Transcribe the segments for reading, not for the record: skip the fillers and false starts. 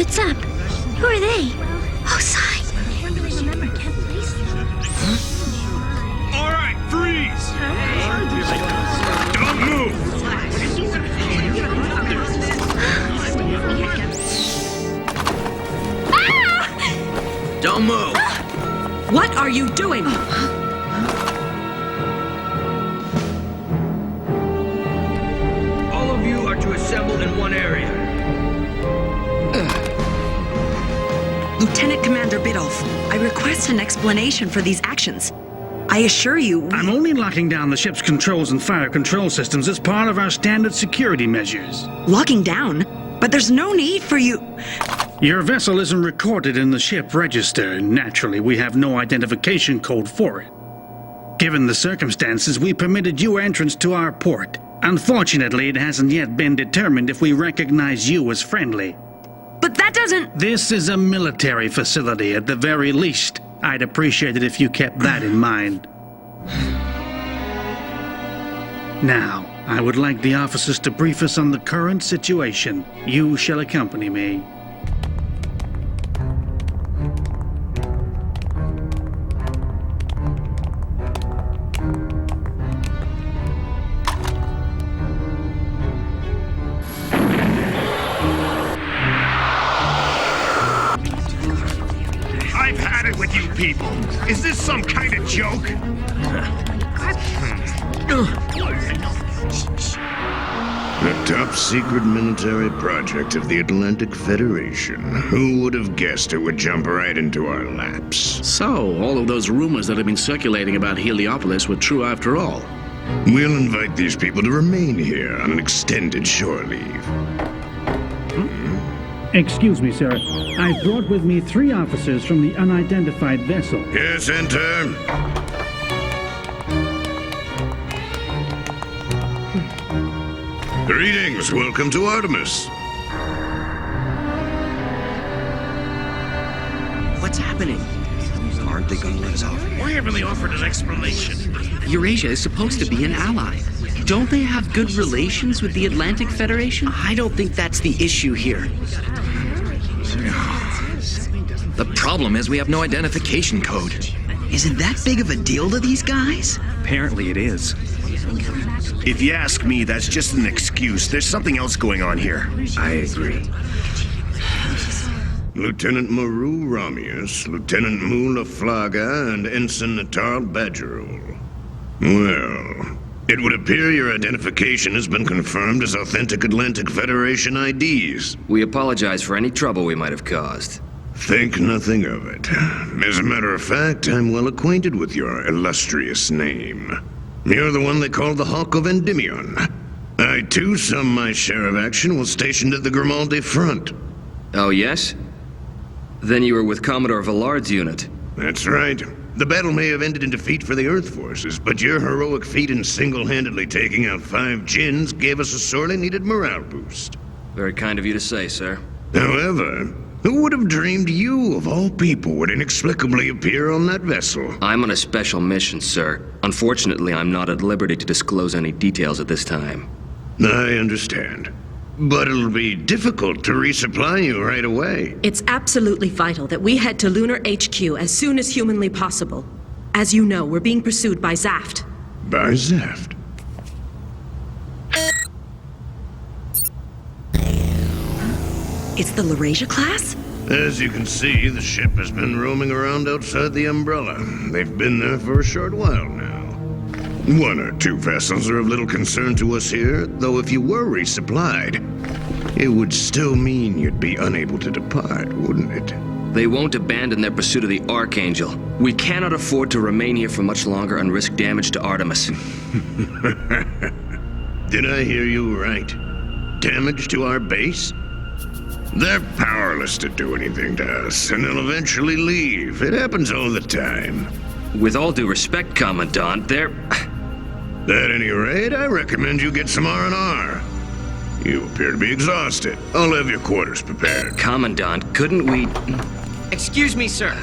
What's up? Who are they? Oh, Sai. All right, freeze! Don't move! Don't move! What are you doing? All of you are to assemble in one area. Lieutenant Commander Biddulph, I request an explanation for these actions. I assure you... I'm only locking down the ship's controls and fire control systems as part of our standard security measures. Locking down? But there's no need for you... Your vessel isn't recorded in the ship register. Naturally, we have no identification code for it. Given the circumstances, we permitted you entrance to our port. Unfortunately, it hasn't yet been determined if we recognize you as friendly. But that doesn't... This is a military facility, at the very least. I'd appreciate it if you kept that in mind. Now, I would like the officers to brief us on the current situation. You shall accompany me. I've had it with you people. Is this some kind of joke? A top-secret military project of the Atlantic Federation. Who would have guessed it would jump right into our laps? So, all of those rumors that have been circulating about Heliopolis were true after all. We'll invite these people to remain here on an extended shore leave. Excuse me, sir. I've brought with me 3 officers from the unidentified vessel. Yes, enter. Greetings, welcome to Artemis. What's happening? Aren't they gonna let us off? Why haven't they offered an explanation? Eurasia is supposed to be an ally. Don't they have good relations with the Atlantic Federation? I don't think that's the issue here. The problem is we have no identification code. Is it that big of a deal to these guys? Apparently it is. If you ask me, that's just an excuse. There's something else going on here. I agree. Lieutenant Maru Ramius, Lieutenant Mula Flaga, and Ensign Natal Badgerul. Well, it would appear your identification has been confirmed as authentic Atlantic Federation IDs. We apologize for any trouble we might have caused. Think nothing of it. As a matter of fact, I'm well acquainted with your illustrious name. You're the one they call the Hawk of Endymion. I, too, saw my share of action while stationed at the Grimaldi front. Oh, yes? Then you were with Commodore Villard's unit. That's right. The battle may have ended in defeat for the Earth forces, but your heroic feat in single-handedly taking out 5 Djinns gave us a sorely needed morale boost. Very kind of you to say, sir. However, who would have dreamed you, of all people, would inexplicably appear on that vessel? I'm on a special mission, sir. Unfortunately, I'm not at liberty to disclose any details at this time. I understand. But it'll be difficult to resupply you right away. It's absolutely vital that we head to Lunar HQ as soon as humanly possible. As you know, we're being pursued by Zaft. By Zaft? It's the Laurasia class? As you can see, the ship has been roaming around outside the Umbrella. They've been there for a short while now. 1 or 2 vessels are of little concern to us here, though if you were resupplied, it would still mean you'd be unable to depart, wouldn't it? They won't abandon their pursuit of the Archangel. We cannot afford to remain here for much longer and risk damage to Artemis. Did I hear you right? Damage to our base? They're powerless to do anything to us, and they'll eventually leave. It happens all the time. With all due respect, Commandant, they're... At any rate, I recommend you get some R&R. You appear to be exhausted. I'll have your quarters prepared. Commandant, couldn't we... Excuse me, sir.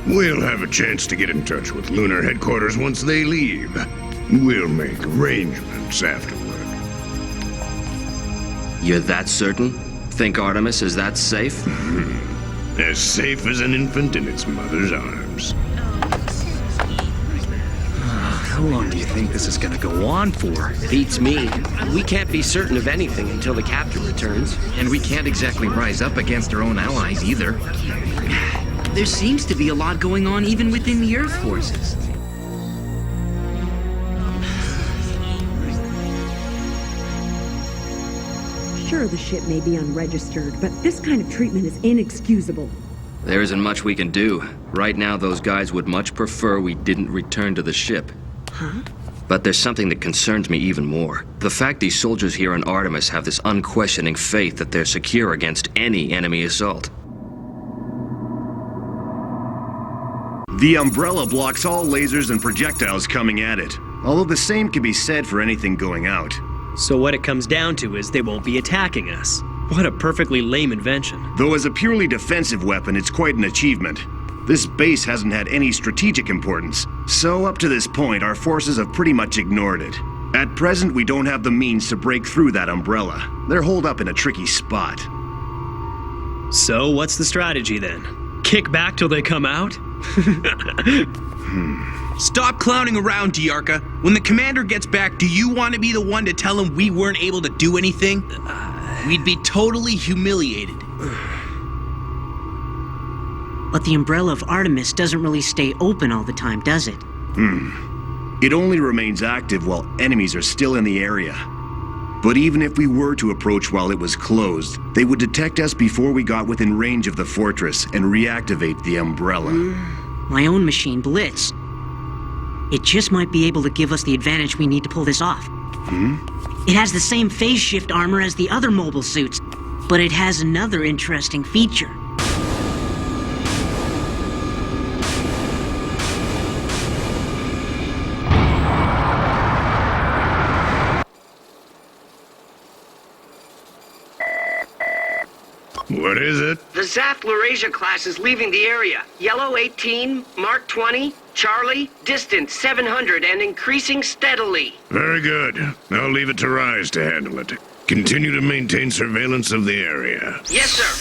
We'll have a chance to get in touch with Lunar Headquarters once they leave. We'll make arrangements afterward. You're that certain? Think Artemis is that safe? As safe as an infant in its mother's arms. How long do you think this is gonna go on for? Beats me. We can't be certain of anything until the captain returns. And we can't exactly rise up against our own allies either. There seems to be a lot going on even within the Earth forces. Sure, the ship may be unregistered, but this kind of treatment is inexcusable. There isn't much we can do. Right now, those guys would much prefer we didn't return to the ship. Huh? But there's something that concerns me even more. The fact these soldiers here on Artemis have this unquestioning faith that they're secure against any enemy assault. The Umbrella blocks all lasers and projectiles coming at it, although the same can be said for anything going out. So what it comes down to is they won't be attacking us. What a perfectly lame invention. Though as a purely defensive weapon, it's quite an achievement. This base hasn't had any strategic importance, so up to this point, our forces have pretty much ignored it. At present, we don't have the means to break through that umbrella. They're holed up in a tricky spot. So what's the strategy then? Kick back till they come out? Stop clowning around, Diarca. When the commander gets back, do you want to be the one to tell him we weren't able to do anything? We'd be totally humiliated. But the umbrella of Artemis doesn't really stay open all the time, does it? It only remains active while enemies are still in the area. But even if we were to approach while it was closed, they would detect us before we got within range of the fortress and reactivate the umbrella. My own machine, Blitz. It just might be able to give us the advantage we need to pull this off. It has the same phase shift armor as the other mobile suits, but it has another interesting feature. What is it? The Zath Laurasia class is leaving the area. Yellow 18, Mark 20, Charlie, distance 700 and increasing steadily. Very good. I'll leave it to Rise to handle it. Continue to maintain surveillance of the area. Yes, sir.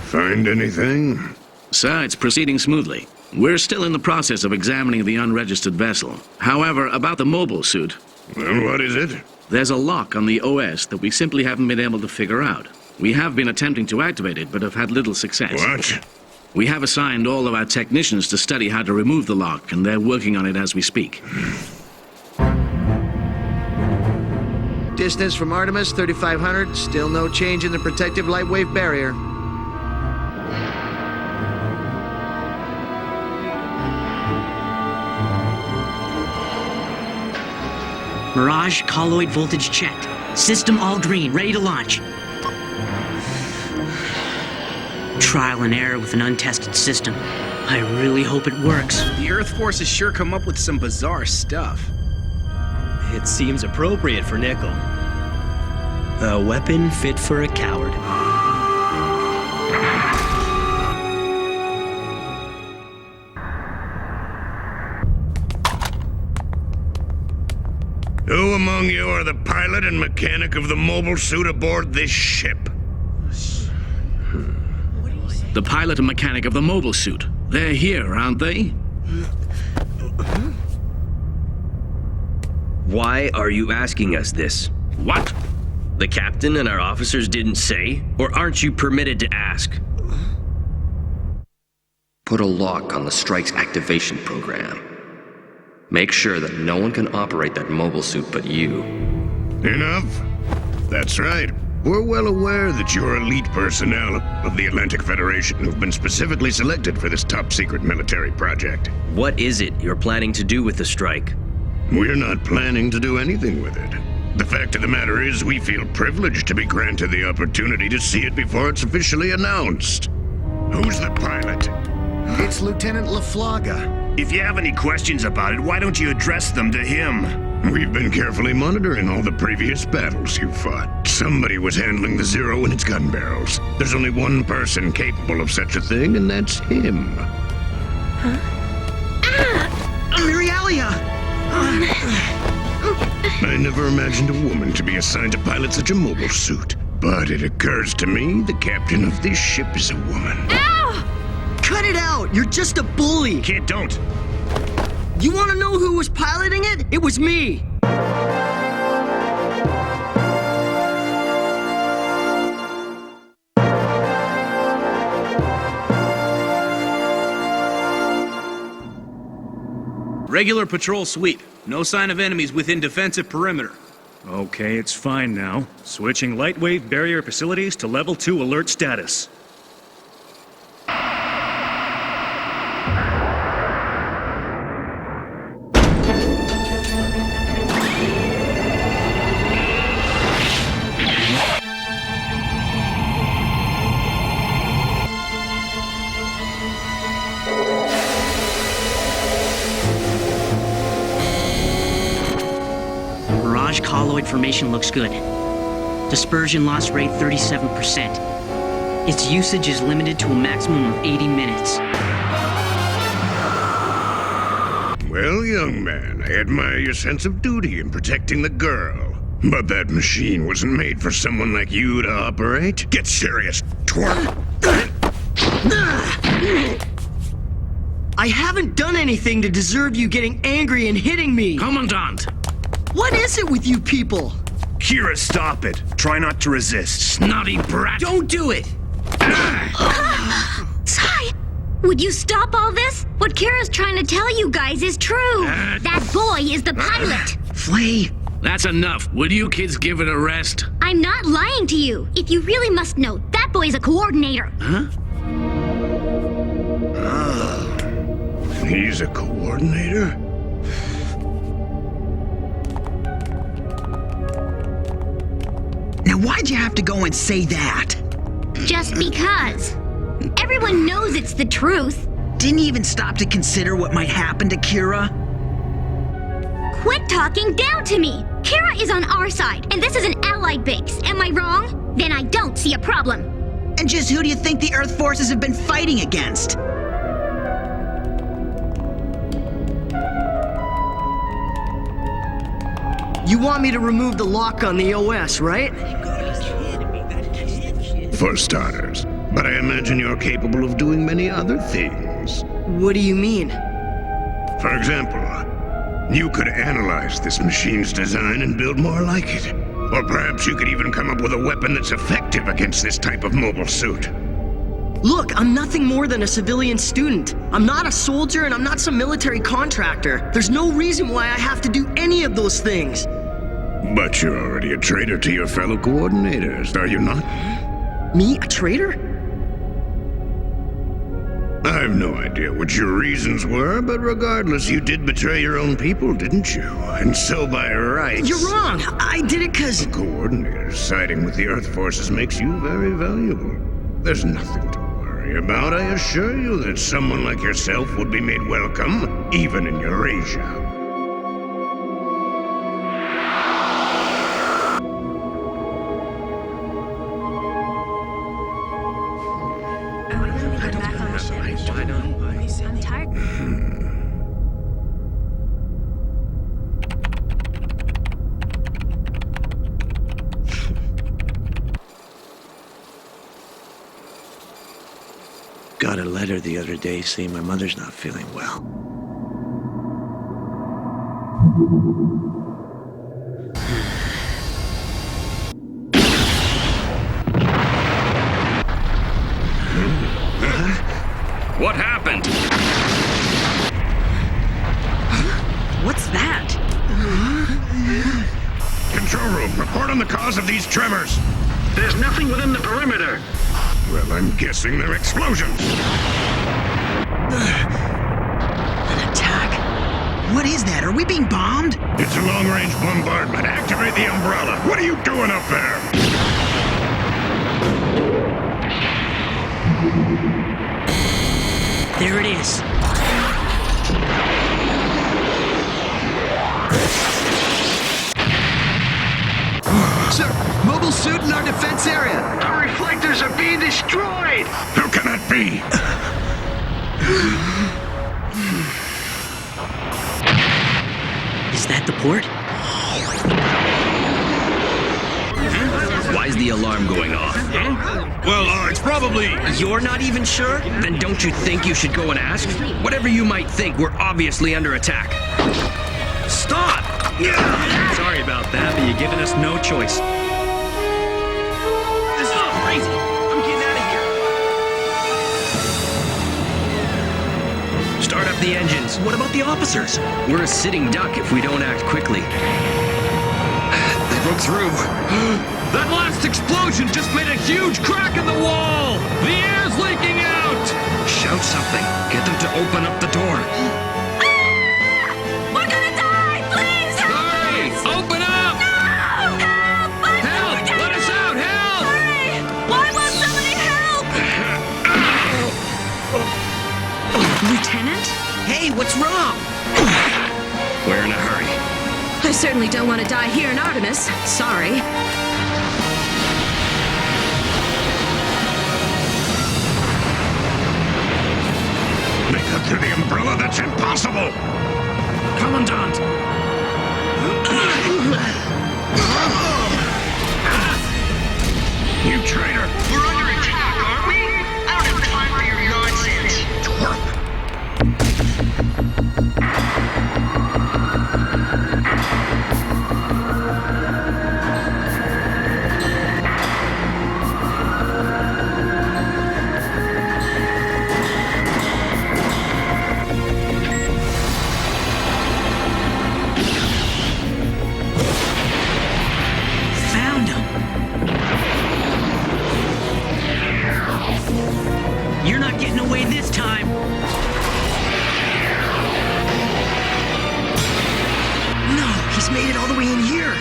Find anything? Sir, it's proceeding smoothly. We're still in the process of examining the unregistered vessel. However, about the mobile suit, Well, what is it? there's a lock on the OS that we simply haven't been able to figure out. We have been attempting to activate it, but have had little success. What? We have assigned all of our technicians to study how to remove the lock, and they're working on it as we speak. Distance from Artemis, 3,500. Still no change in the protective light wave barrier. Mirage, colloid voltage checked. System all green, ready to launch. Trial and error with an untested system. I really hope it works. The Earth forces sure come up with some bizarre stuff. It seems appropriate for Nickel. A weapon fit for a coward. Who among you are the pilot and mechanic of the mobile suit aboard this ship? The pilot and mechanic of the mobile suit. They're here, aren't they? Why are you asking us this? What? The captain and our officers didn't say? Or aren't you permitted to ask? Put a lock on the strike's activation program. Make sure that no one can operate that mobile suit but you. Enough? That's right. We're well aware that you're elite personnel of the Atlantic Federation who've been specifically selected for this top-secret military project. What is it you're planning to do with the strike? We're not planning to do anything with it. The fact of the matter is, we feel privileged to be granted the opportunity to see it before it's officially announced. Who's the pilot? It's Lieutenant LaFlaga. If you have any questions about it, why don't you address them to him? We've been carefully monitoring all the previous battles you fought. Somebody was handling the Zero and its gun barrels. There's only one person capable of such a thing, and that's him. Mirialia! I never imagined a woman to be assigned to pilot such a mobile suit. But it occurs to me the captain of this ship is a woman. Ow! Cut it out! You're just a bully! Kid, don't! You want to know who was piloting it? It was me! Regular patrol sweep. No sign of enemies within defensive perimeter. Okay, it's fine now. Switching light wave barrier facilities to level 2 alert status. Mirage colloid formation looks good. Dispersion loss rate 37%. Its usage is limited to a maximum of 80 minutes. Well, young man, I admire your sense of duty in protecting the girl. But that machine wasn't made for someone like you to operate. Get serious, twerp! I haven't done anything to deserve you getting angry and hitting me! Commandant! What is it with you people? Kira, stop it. Try not to resist. Snotty brat! Don't do it! Sai! Would you stop all this? What Kira's trying to tell you guys is true. That boy is the pilot. Flay! That's enough. Will you kids give it a rest? I'm not lying to you. If you really must know, that boy's a coordinator. Huh? He's a coordinator? Now why'd you have to go and say that? Just because. Everyone knows it's the truth. Didn't even stop to consider what might happen to Kira? Quit talking down to me. Kira is on our side, and this is an allied base. Am I wrong? Then I don't see a problem. And just who do you think the Earth forces have been fighting against? You want me to remove the lock on the OS, right? For starters. But I imagine you're capable of doing many other things. What do you mean? For example, you could analyze this machine's design and build more like it. Or perhaps you could even come up with a weapon that's effective against this type of mobile suit. Look, I'm nothing more than a civilian student. I'm not a soldier and I'm not some military contractor. There's no reason why I have to do any of those things. But you're already a traitor to your fellow coordinators, are you not? Me, a traitor? I've no idea what your reasons were, but regardless, you did betray your own people, didn't you? And so by rights... You're wrong! I did it because... The coordinators siding with the Earth forces makes you very valuable. There's nothing to worry about. I assure you that someone like yourself would be made welcome, even in Eurasia. I'm tired. Got a letter the other day saying my mother's not feeling well. What happened? What's that? Control room, report on the cause of these tremors. There's nothing within the perimeter. Well, I'm guessing they're explosions. An attack? What is that? Are we being bombed? It's a long-range bombardment. Activate the umbrella. What are you doing up there? There it is. Sir, mobile suit in our defense area. Our reflectors are being destroyed! How can that be? Is that the port? alarm going off? Well, it's probably... You're not even sure? Then don't you think you should go and ask? Whatever you might think, we're obviously under attack. Stop! Sorry about that, but you're giving us no choice. This is crazy! I'm getting out of here! Start up the engines. What about the officers? We're a sitting duck if we don't act quickly. They broke through. That last explosion just made a huge crack in the wall! The air's leaking out! Shout something. Get them to open up the door. We're gonna die! Please help! Hurry! Open up! No! Help! Help! Let us out! Help! Hurry! Why won't somebody help? Lieutenant? Hey, what's wrong? We're in a hurry. I certainly don't want to die here in Artemis. Sorry. They cut through the umbrella? That's impossible! Commandant! You traitor! We're under attack, aren't we? I don't have time for your nonsense. Found him. You're not getting away this time. No, he's made it all the way in here.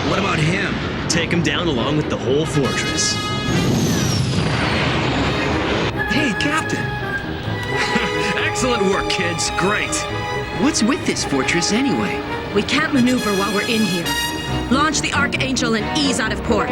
What about him? Take him down along with the whole fortress. Hey, Captain. Excellent work, kids. Great. What's with this fortress anyway? We can't maneuver while we're in here. Launch the Archangel and ease out of port.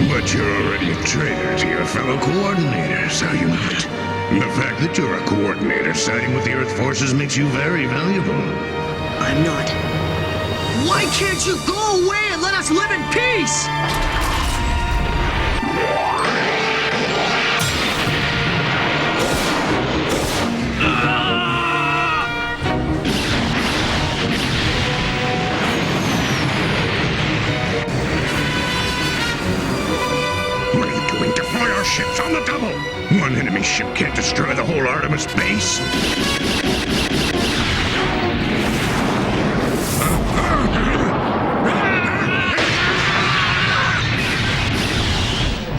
But you're already a traitor to your fellow coordinators, are you not? The fact that you're a coordinator siding with the Earth forces makes you very valuable. I'm not. Why can't you go away and let us live in peace? What are you doing? Deploy our ships on the double! One enemy ship can't destroy the whole Artemis base.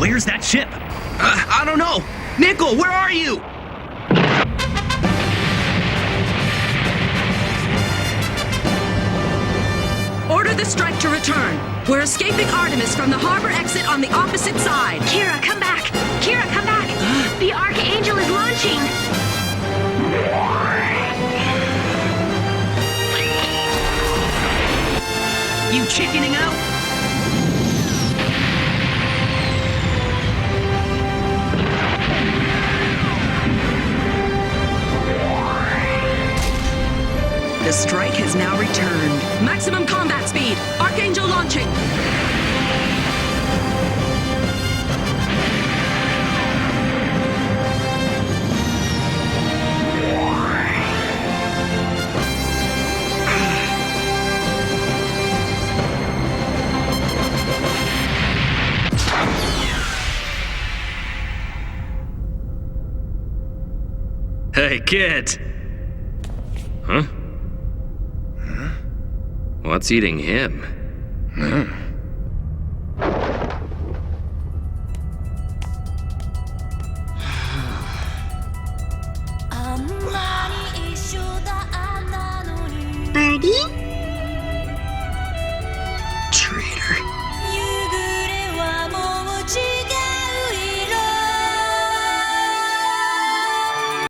Where's that ship? I don't know. Nickel, where are you? Order the strike to return. We're escaping Artemis from the harbor exit on the opposite side. Kira, come back! Kira, come back! The Archangel is launching! You chickening out? The strike has now returned. Maximum combat speed. Archangel launching. Hey, kid. Huh? What's eating him?